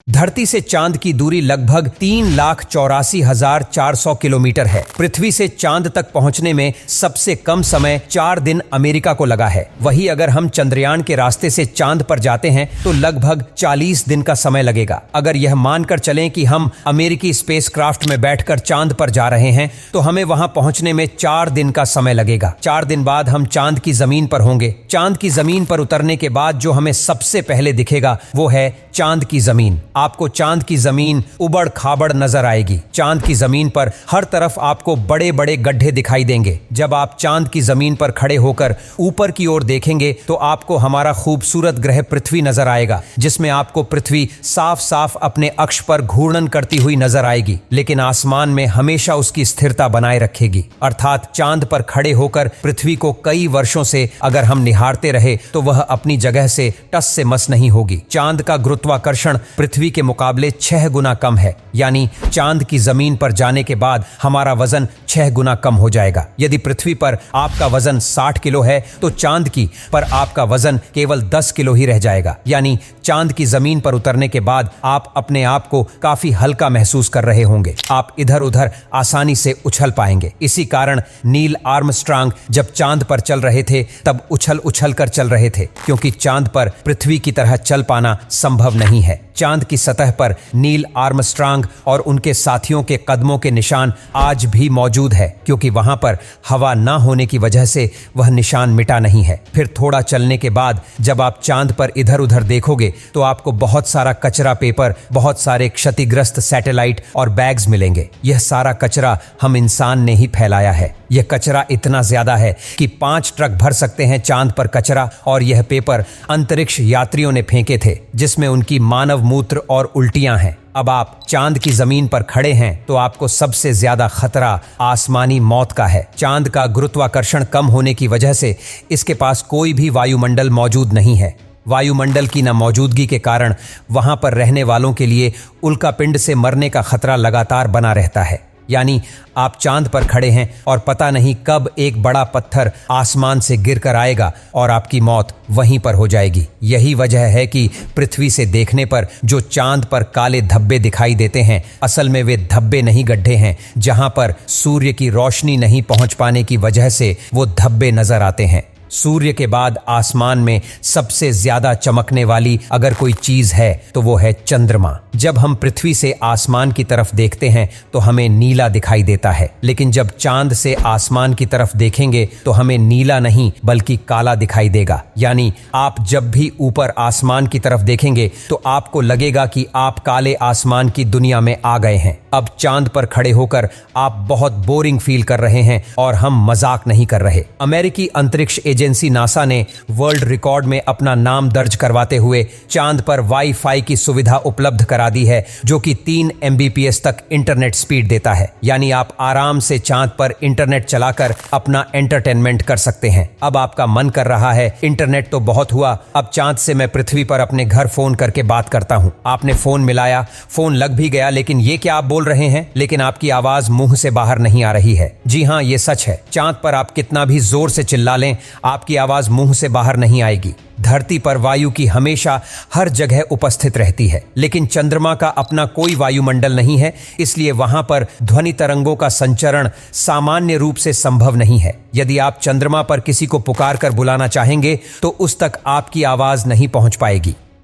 धरती से चांद की दूरी लगभग 3,84,400 किलोमीटर है। पृथ्वी से चांद तक पहुंचने में सबसे कम समय 4 दिन अमेरिका को लगा है। वहीं अगर हम चंद्रयान के रास्ते से चांद पर जाते हैं तो लगभग 40 दिन का समय लगेगा। अगर यह मानकर चलें कि हम अमेरिकी स्पेसक्राफ्ट में बैठकर चांद पर जा रहे हैं तो हमें वहां पहुंचने में 4 दिन का समय लगेगा। 4 दिन बाद हम चांद की जमीन पर होंगे। चांद की जमीन पर उतरने के बाद जो हमें सबसे पहले दिखेगा वो है चांद की जमीन। आपको चांद की जमीन उबड़ खाबड़ नजर आएगी। चांद की जमीन पर हर तरफ आपको बड़े बड़े गड्ढे दिखाई देंगे। जब आप चांद की जमीन पर खड़े होकर ऊपर की ओर देखेंगे तो आपको हमारा खूबसूरत ग्रह पृथ्वी नजर आएगा, जिसमें आपको पृथ्वी साफ साफ अपने अक्ष पर घूर्णन करती हुई नजर आएगी, लेकिन आसमान में हमेशा उसकी स्थिरता बनाए रखेगी। अर्थात चांद पर खड़े होकर पृथ्वी को कई वर्षों से अगर हम निहारते रहे तो वह अपनी जगह से टस से मस नहीं होगी। चांद का गुरुत्वाकर्षण पृथ्वी के मुकाबले 6 गुना कम है, यानी चांद की जमीन पर जाने के बाद हमारा वजन 6 गुना कम हो जाएगा। यदि पृथ्वी पर आपका वजन 60 किलो है तो चांद की पर आपका वजन केवल 10 किलो ही रह जाएगा। यानी चांद की जमीन पर उतरने के बाद आप अपने आप को काफी हल्का महसूस कर रहे होंगे। आप इधर उधर आसानी से उछल पाएंगे। इसी कारण नील आर्मस्ट्रांग जब चांद पर चल रहे थे तब उछल उछल कर चल रहे थे, क्योंकि चांद पर पृथ्वी की तरह चल पाना संभव नहीं है। चांद की सतह पर नील आर्मस्ट्रांग और उनके साथियों के कदमों के निशान आज भी मौजूद है, क्योंकि वहां पर हवा न होने की वजह से वह निशान मिटा नहीं है। फिर थोड़ा चलने के बाद जब आप चांद पर इधर उधर देखोगे तो आपको बहुत सारा कचरा पेपर, बहुत सारे क्षतिग्रस्त सैटेलाइट और बैग्स मिलेंगे। यह सारा कचरा हम इंसान ने ही फैलाया है। यह कचरा इतना ज्यादा है कि 5 ट्रक भर सकते हैं चांद पर कचरा, और यह पेपर अंतरिक्ष यात्रियों ने फेंके थे, जिसमें उनकी मानव मूत्र और उल्टियां हैं। अब आप चांद की जमीन पर खड़े हैं तो आपको सबसे ज्यादा खतरा आसमानी मौत का है। चांद का गुरुत्वाकर्षण कम होने की वजह से इसके पास कोई भी वायुमंडल मौजूद नहीं है। वायुमंडल की न मौजूदगी के कारण वहां पर रहने वालों के लिए उल्कापिंड से मरने का खतरा लगातार बना रहता है। यानी आप चांद पर खड़े हैं और पता नहीं कब एक बड़ा पत्थर आसमान से गिरकर आएगा और आपकी मौत वहीं पर हो जाएगी। यही वजह है कि पृथ्वी से देखने पर जो चांद पर काले धब्बे दिखाई देते हैं, असल में वे धब्बे नहीं गड्ढे हैं, जहां पर सूर्य की रोशनी नहीं पहुंच पाने की वजह से वो धब्बे नजर आते हैं। सूर्य के बाद आसमान में सबसे ज्यादा चमकने वाली अगर कोई चीज है तो वो है चंद्रमा। जब हम पृथ्वी से आसमान की तरफ देखते हैं तो हमें नीला दिखाई देता है, लेकिन जब चांद से आसमान की तरफ देखेंगे तो हमें नीला नहीं बल्कि काला दिखाई देगा। यानी आप जब भी ऊपर आसमान की तरफ देखेंगे तो आपको लगेगा कि आप काले आसमान की दुनिया में आ गए हैं। अब चांद पर खड़े होकर आप बहुत बोरिंग फील कर रहे हैं, और हम मजाक नहीं कर रहे। अमेरिकी अंतरिक्ष एजेंसी नासा ने वर्ल्ड रिकॉर्ड में अपना नाम दर्ज करवाते हुए चांद पर वाईफाई की सुविधा उपलब्ध करा दी है, जो कि 3 MBPS तक इंटरनेट स्पीड देता है। यानी आप आराम से चांद पर इंटरनेट चलाकर अपना एंटरटेनमेंट कर सकते हैं। अब आपका मन कर रहा है इंटरनेट तो बहुत हुआ, अब चांद से मैं पृथ्वी पर अपने घर फोन करके बात करता हूं। आपने फोन मिलाया, फोन लग भी गया, लेकिन ये क्या आप बोल रहे हैं, लेकिन आपकी आवाज मुंह से बाहर नहीं आ रही है। जी हां, ये सच है। चांद पर आप कितना भी जोर से चिल्ला लें, आपकी आवाज मुंह से बाहर नहीं आएगी। धरती पर वायु की हमेशा हर जगह उपस्थित रहती है, लेकिन चंद्रमा का अपना कोई वायुमंडल नहीं है, इसलिए वहां पर ध्वनि तरंगों का संचरण सामान्य रूप से संभव नहीं है। यदि आप चंद्रमा पर किसी को पुकार कर बुलाना चाहेंगे तो उस तक आपकी आवाज नहीं पहुंच पाएगी।